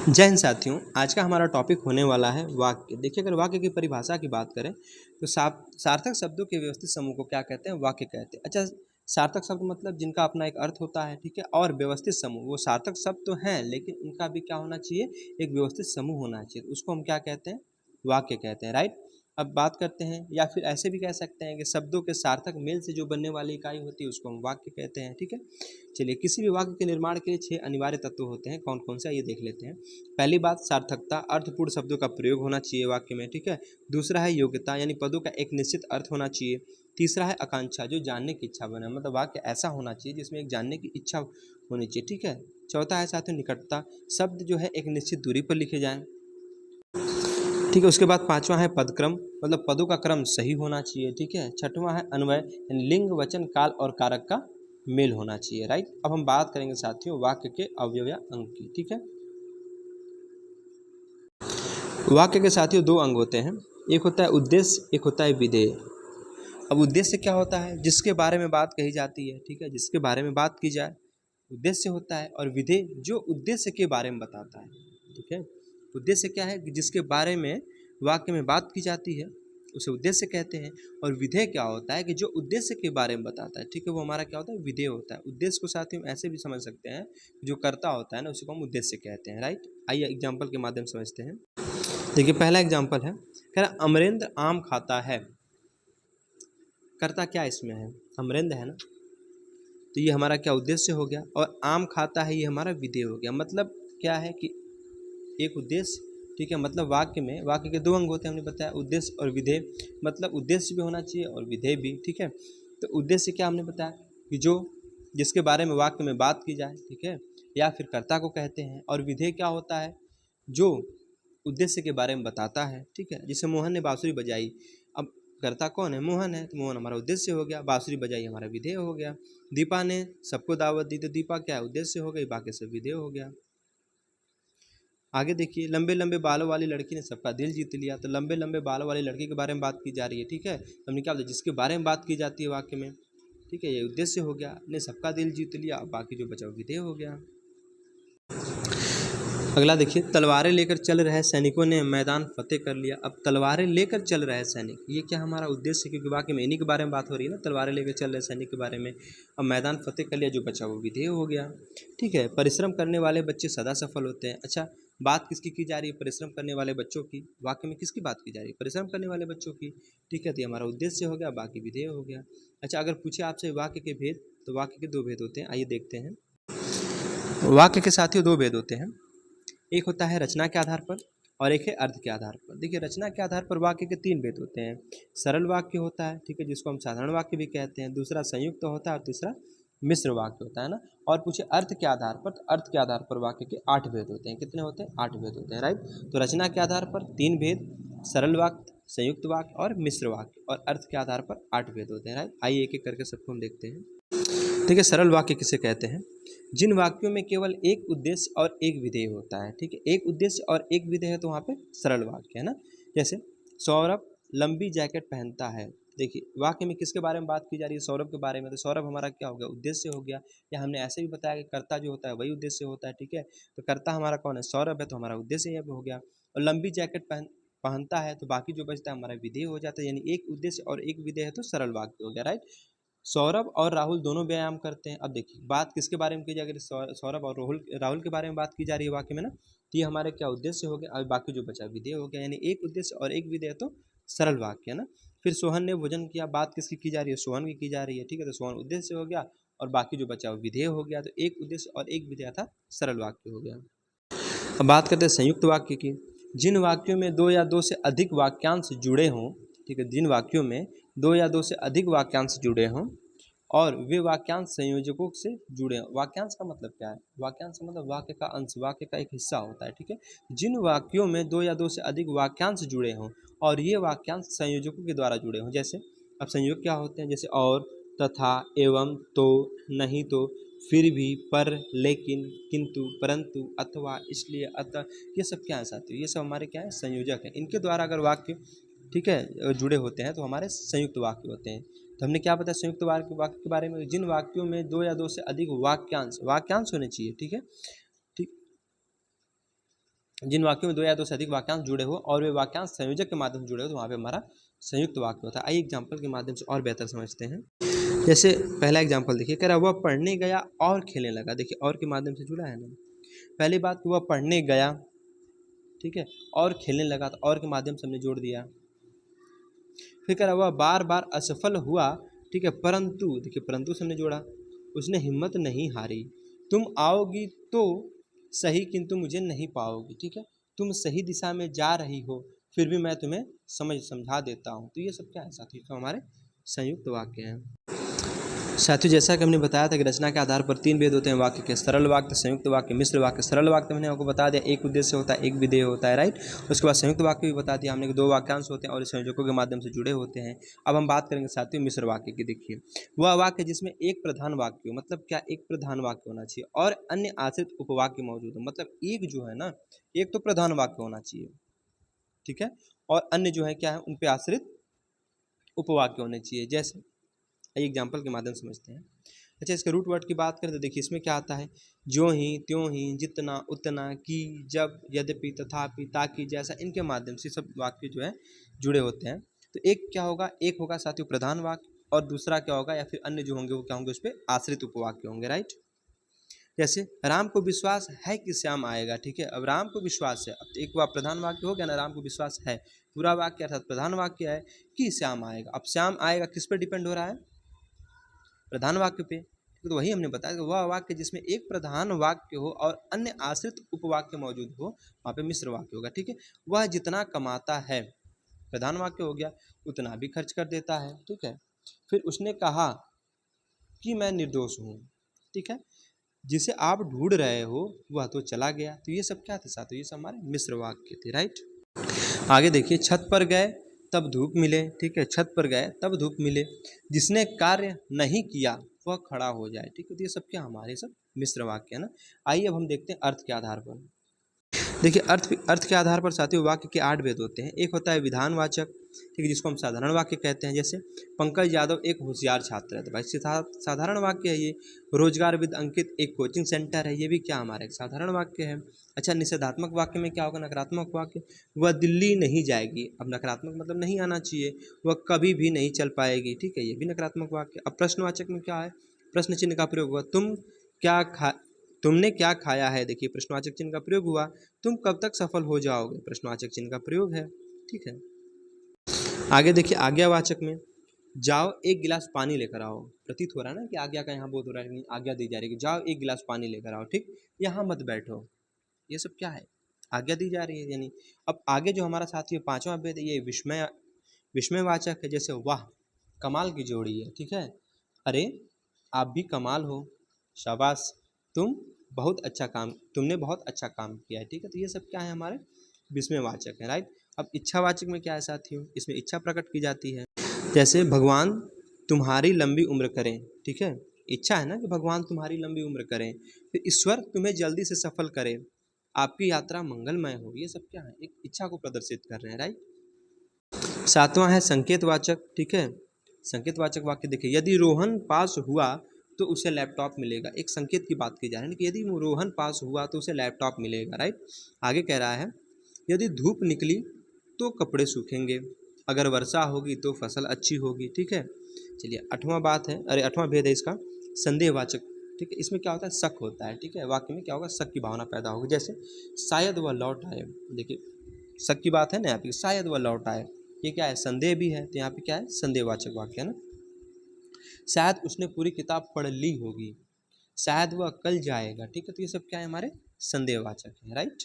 जय हिंद साथियों। आज का हमारा टॉपिक होने वाला है वाक्य। देखिए, अगर वाक्य की परिभाषा की बात करें तो सार्थक शब्दों के व्यवस्थित समूह को क्या कहते हैं? वाक्य कहते हैं। अच्छा, सार्थक शब्द मतलब जिनका अपना एक अर्थ होता है, ठीक है। और व्यवस्थित समूह, वो सार्थक शब्द तो हैं लेकिन उनका भी क्या होना चाहिए? एक व्यवस्थित समूह होना चाहिए। उसको हम क्या कहते हैं? वाक्य कहते हैं, राइट। अब बात करते हैं, या फिर ऐसे भी कह सकते हैं कि शब्दों के सार्थक मेल से जो बनने वाली इकाई होती है उसको हम वाक्य कहते हैं, ठीक है। चलिए, किसी भी वाक्य के निर्माण के लिए 6 अनिवार्य तत्व होते हैं। कौन कौन से, ये देख लेते हैं। पहली बात, सार्थकता, अर्थपूर्ण शब्दों का प्रयोग होना चाहिए वाक्य में, ठीक है। दूसरा है योग्यता, यानी पदों का एक निश्चित अर्थ होना चाहिए। तीसरा है आकांक्षा, जो जानने की इच्छा बने, मतलब वाक्य ऐसा होना चाहिए जिसमें एक जानने की इच्छा होनी चाहिए, ठीक है। चौथा है साथियों निकटता, शब्द जो है एक निश्चित दूरी पर लिखे जाएं, ठीक है। उसके बाद पांचवा है पदक्रम, मतलब पदों का क्रम सही होना चाहिए, ठीक है। छठवां है अन्वय, यानी लिंग वचन काल और कारक का मेल होना चाहिए, राइट। अब हम बात करेंगे साथियों वाक्य के अवयव या अंग की, ठीक है। वाक्य के साथियों 2 अंग होते हैं, एक होता है उद्देश्य, एक होता है विधेय। अब उद्देश्य क्या होता है? जिसके बारे में बात कही जाती है, ठीक है, जिसके बारे में बात की जाए, उद्देश्य होता है। और विधेय जो उद्देश्य के बारे में बताता है, ठीक है। उद्देश्य क्या है? कि जिसके बारे में वाक्य में बात की जाती है उसे उद्देश्य कहते हैं। और विधेय क्या होता है? कि जो उद्देश्य के बारे में बताता है, ठीक है, वो हमारा क्या होता है? विधेय होता है। उद्देश्य को साथ ही हम ऐसे भी समझ सकते हैं, जो कर्ता होता है ना, उसी को हम उद्देश्य कहते हैं, राइट। आइए एग्जाम्पल के माध्यम से समझते हैं। देखिए, पहला एग्जाम्पल है, कह रहा अमरेंद्र आम खाता है। कर्ता क्या इसमें है? अमरेंद्र है ना, तो ये हमारा क्या उद्देश्य हो गया। और आम खाता है, ये हमारा विधेय हो गया। मतलब क्या है कि एक उद्देश्य, ठीक है, मतलब वाक्य में वाक्य के 2 अंग होते हैं, हमने बताया, उद्देश्य और विधेय। मतलब उद्देश्य भी होना चाहिए और विधेय भी, ठीक है। तो उद्देश्य क्या हमने बताया? कि जो जिसके बारे में वाक्य में बात की जाए, ठीक है, या फिर कर्ता को कहते हैं। और विधेय क्या होता है? जो उद्देश्य के बारे में बताता है, ठीक है। जैसे मोहन ने बांसुरी बजाई, अब कर्ता कौन है? मोहन है, तो मोहन हमारा उद्देश्य हो गया। बांसुरी बजाई हमारा विधेय हो गया। दीपा ने सबको दावत दी, तो दीपा क्या है? उद्देश्य हो गई, बाकी सब विधेय हो गया। आगे देखिए, लंबे लंबे बालों वाली लड़की ने सबका दिल जीत लिया, तो लंबे लंबे बालों वाली लड़की के बारे में बात की जा रही है, ठीक है। तो हमने क्या बोला? जिसके बारे में बात की जाती है वाक्य में, ठीक है, ये उद्देश्य हो गया। ने सबका दिल जीत लिया, बाकी जो बचा विधेय हो गया। अगला देखिए, तलवारें लेकर चल रहे सैनिकों ने मैदान फतेह कर लिया। अब तलवारें लेकर चल रहे सैनिक, ये क्या हमारा उद्देश्य है? क्योंकि वाक्य में इन्हीं के बारे में बात हो रही है ना, तलवारें लेकर चल रहे सैनिक के बारे में। अब मैदान फतेह कर लिया, जो बचा वो विधेय हो गया, ठीक है। परिश्रम करने वाले बच्चे सदा सफल होते हैं। अच्छा, बात किसकी की जा रही है? परिश्रम करने वाले बच्चों की। वाक्य में किसकी बात की जा रही है? परिश्रम करने वाले बच्चों की, ठीक है। तो ये हमारा उद्देश्य हो गया, बाकी विधेय हो गया। अच्छा, अगर पूछे आपसे वाक्य के भेद, तो वाक्य के 2 भेद होते हैं, आइए देखते हैं। वाक्य के साथियों 2 भेद होते हैं, एक होता है रचना के आधार पर और एक है अर्थ के आधार पर। देखिए, रचना के आधार पर वाक्य के 3 भेद होते हैं। सरल वाक्य होता है, ठीक है, जिसको हम साधारण वाक्य भी कहते हैं। दूसरा संयुक्त होता है और तीसरा मिश्र वाक्य होता है ना। और पूछे अर्थ के आधार पर, तो अर्थ के आधार पर वाक्य के 8 भेद होते हैं। कितने होते हैं? 8 भेद होते हैं, राइट। तो रचना के आधार पर 3 भेद, सरल वाक्य, संयुक्त वाक्य और मिश्र वाक्य। और अर्थ के आधार पर 8 भेद होते हैं, राइट। आइए एक एक करके सबको हम देखते हैं। देखिए, सरल वाक्य किसे कहते हैं? जिन वाक्यों में केवल एक उद्देश्य और एक विधेय होता है, ठीक है। एक उद्देश्य और एक विधेय है तो वहाँ पे सरल वाक्य है ना। जैसे सौरभ लंबी जैकेट पहनता है। देखिए, वाक्य में किसके बारे में बात की जा रही है? सौरभ के बारे में। तो सौरभ हमारा क्या हो गया? उद्देश्य हो गया। या हमने ऐसे भी बताया कि कर्ता जो होता है वही उद्देश्य होता है, ठीक है। तो कर्ता हमारा कौन है? सौरभ है, तो हमारा उद्देश्य यह हो गया। और लंबी जैकेट पहनता है, तो बाकी जो बचता है हमारा विधेय हो जाता है। यानी एक उद्देश्य और एक विधेय है तो सरल वाक्य हो गया, राइट। सौरभ और राहुल दोनों व्यायाम करते हैं। अब देखिए, बात किसके बारे में की जा रही है? सौरभ और राहुल के बारे में बात की जा रही है वाक्य में ना। तो ये हमारे क्या उद्देश्य हो गया, और बाकी जो बचा विधेय हो गया। यानी एक उद्देश्य और एक विधेय तो सरल वाक्य है ना। फिर सोहन ने भोजन किया, बात किसकी की जा रही है? सोहन की जा रही है, ठीक है। तो सोहन उद्देश्य हो गया और बाकी जो बचा विधेय हो गया। तो एक उद्देश्य और एक विधेय था सरल वाक्य हो गया। अब बात करते हैं संयुक्त वाक्य की। जिन वाक्यों में 2 या 2 से अधिक वाक्यांश जुड़े हों, ठीक है, जिन वाक्यों में 2 या 2 से अधिक वाक्यांश जुड़े हों और वे वाक्यांश संयोजकों से जुड़े हों। वाक्यांश का मतलब क्या है? वाक्यांश का मतलब वाक्य का अंश, वाक्य का एक हिस्सा होता है, ठीक है। जिन वाक्यों में 2 या 2 से अधिक वाक्यांश जुड़े हों और ये वाक्यांश संयोजकों के द्वारा जुड़े हों। जैसे, अब संयोग क्या होते हैं? जैसे और, तथा, एवं, तो, नहीं तो, फिर भी, पर, लेकिन, किंतु, परंतु, अथवा, इसलिए, अतः, ये सब क्या है साथियों? ये सब हमारे क्या है? संयोजक हैं। इनके द्वारा अगर वाक्य, ठीक है, जुड़े होते हैं तो हमारे संयुक्त वाक्य होते हैं। तो हमने क्या बताया संयुक्त वाक्य के बारे में? जिन वाक्यों में 2 या 2 से अधिक वाक्यांश होने चाहिए, ठीक है, ठीक। जिन वाक्यों में दो या दो से अधिक वाक्यांश जुड़े हो और वे वाक्यांश संयोजक के माध्यम से जुड़े हो तो वहाँ पे हमारा संयुक्त वाक्य होता है। आइए एग्जाम्पल के माध्यम से और बेहतर समझते हैं। जैसे पहला एग्जाम्पल देखिए, कह रहा वह पढ़ने गया और खेलने लगा। देखिए और के माध्यम से जुड़ा है ना। पहली बात वह पढ़ने गया, ठीक है, और खेलने लगा तो और के माध्यम से हमने जोड़ दिया। फिर कह रहा वह बार बार असफल हुआ, ठीक है, परंतु, देखिए परंतु से हमने जोड़ा, उसने हिम्मत नहीं हारी। तुम आओगी तो सही किंतु मुझे नहीं पाओगी, ठीक है, तुम सही दिशा में जा रही हो फिर भी मैं तुम्हें समझा देता हूँ। तो ये सब क्या है साथियों, तो हमारे संयुक्त वाक्य हैं। साथियों जैसा कि हमने बताया था कि रचना के आधार पर 3 भेद होते हैं वाक्य के, सरल वाक्य, संयुक्त वाक्य, मिश्र वाक्य। सरल वाक्य मैंने आपको बता दिया एक उद्देश्य होता है, एक विधेय होता है, राइट। उसके बाद संयुक्त वाक्य भी बता दिया हमने कि 2 वाक्यांश होते हैं और संयोजकों के माध्यम से जुड़े होते हैं। अब हम बात करेंगे साथियों मिश्र वाक्य की। देखिए वह वाक्य जिसमें एक प्रधान वाक्य हो, मतलब क्या, एक प्रधान वाक्य होना चाहिए और अन्य आश्रित उपवाक्य मौजूद हो। मतलब एक जो है ना, एक तो प्रधान वाक्य होना चाहिए, ठीक है, और अन्य जो है क्या है, उन पे आश्रित उपवाक्य होने चाहिए। जैसे एग्जाम्पल के माध्यम से समझते हैं। अच्छा इसके रूट वर्ड की बात करें तो देखिए इसमें क्या आता है, जो ही, त्यों ही, जितना, उतना, की, जब, यद्यपि, तथापि, ताकि, जैसा, इनके माध्यम से सब वाक्य जो है जुड़े होते हैं। तो एक क्या होगा, एक होगा साथियों प्रधान वाक्य और दूसरा क्या होगा या फिर अन्य जो होंगे वो क्या होंगे, उस पर आश्रित उपवाक्य होंगे, राइट। जैसे राम को विश्वास है कि श्याम आएगा, ठीक है, अब राम को विश्वास है, अब एक हुआ प्रधान वाक्य हो गया ना, राम को विश्वास है, पूरा वाक्य अर्थात प्रधान वाक्य है कि श्याम आएगा। अब श्याम आएगा किस पर डिपेंड हो रहा है, प्रधान वाक्य पे। तो वही हमने बताया कि वह वाक्य जिसमें एक प्रधान वाक्य हो और अन्य आश्रित उपवाक्य मौजूद हो वहाँ पे मिश्र वाक्य होगा, ठीक है। वह जितना कमाता है, प्रधान वाक्य हो गया, उतना भी खर्च कर देता है, ठीक है। फिर उसने कहा कि मैं निर्दोष हूँ, ठीक है, जिसे आप ढूंढ रहे हो वह तो चला गया। तो ये सब क्या थे साथियों, ये सब हमारे मिश्र वाक्य थे, राइट। आगे देखिए, छत पर गए तब धूप मिले, ठीक है, छत पर गए तब धूप मिले, जिसने कार्य नहीं किया वह खड़ा हो जाए, ठीक है। तो ये सब क्या, हमारे सब मिश्र वाक्य है ना। आइए अब हम देखते हैं अर्थ के आधार पर। देखिए अर्थ के आधार पर साथियों वाक्य के 8 भेद होते हैं। एक होता है विधानवाचक, ठीक है, जिसको हम साधारण वाक्य कहते हैं। जैसे पंकज यादव एक होशियार छात्र है, तो भाई साधारण वाक्य है ये। रोजगारविद अंकित एक कोचिंग सेंटर है, ये भी क्या हमारा एक साधारण वाक्य है। अच्छा निषेधात्मक वाक्य में क्या होगा, नकारात्मक वाक्य, वह दिल्ली नहीं जाएगी। अब नकारात्मक मतलब नहीं आना चाहिए, वह कभी भी नहीं चल पाएगी, ठीक है, ये भी नकारात्मक वाक्य। अब प्रश्नवाचक में क्या है, प्रश्न चिन्ह का प्रयोग हुआ, तुमने क्या खाया है। देखिए प्रश्नवाचक चिन्ह का प्रयोग हुआ, तुम कब तक सफल हो जाओगे, प्रश्नवाचक चिन्ह का प्रयोग है, ठीक है। आगे देखिए आज्ञावाचक में, जाओ एक गिलास पानी लेकर आओ। प्रतीत हो रहा है ना कि आज्ञा का यहाँ बोध हो रहा है, आज्ञा दी जा रही है कि जाओ एक गिलास पानी लेकर आओ, ठीक, यहाँ मत बैठो। ये सब क्या है, आज्ञा दी जा रही है यानी। अब आगे जो हमारा साथी है 5वां भेद, ये विस्मयवाचक है। जैसे वाह कमाल की जोड़ी है, ठीक है, अरे आप भी कमाल हो, शाबाश, तुमने बहुत अच्छा काम किया है, ठीक है। तो ये सब क्या है, हमारे विस्मयवाचक है, राइट। अब इच्छावाचक में क्या है साथियों, इसमें इच्छा प्रकट की जाती है। जैसे भगवान तुम्हारी लंबी उम्र करें, ठीक है, इच्छा है ना कि भगवान तुम्हारी लंबी उम्र करें। फिर ईश्वर तुम्हें जल्दी से सफल करे, आपकी यात्रा मंगलमय हो। ये सब क्या है, एक इच्छा को प्रदर्शित कर रहे हैं, राइट। 7वां है संकेतवाचक, ठीक है। संकेतवाचक वाक्य देखिए, यदि रोहन पास हुआ तो उसे लैपटॉप मिलेगा। एक संकेत की बात की जा रही है कि यदि रोहन पास हुआ तो उसे लैपटॉप मिलेगा, राइट। आगे कह रहा है यदि धूप निकली तो कपड़े सूखेंगे, अगर वर्षा होगी तो फसल अच्छी होगी, ठीक है। चलिए 8वां भेद है इसका, संदेहवाचक, ठीक है। इसमें क्या होता है, शक होता है, ठीक है, वाक्य में क्या होगा, शक की भावना पैदा होगी। जैसे शायद वह लौट आए, देखिए शक की बात है ना यहाँ पे, शायद वह लौट आए, ये क्या है, संदेह भी है, तो यहाँ पे क्या है, संदेहवाचक वाक्य है ना। शायद उसने पूरी किताब पढ़ ली होगी, शायद वह कल जाएगा, ठीक है। तो ये सब क्या है, हमारे संदेहवाचक है, राइट।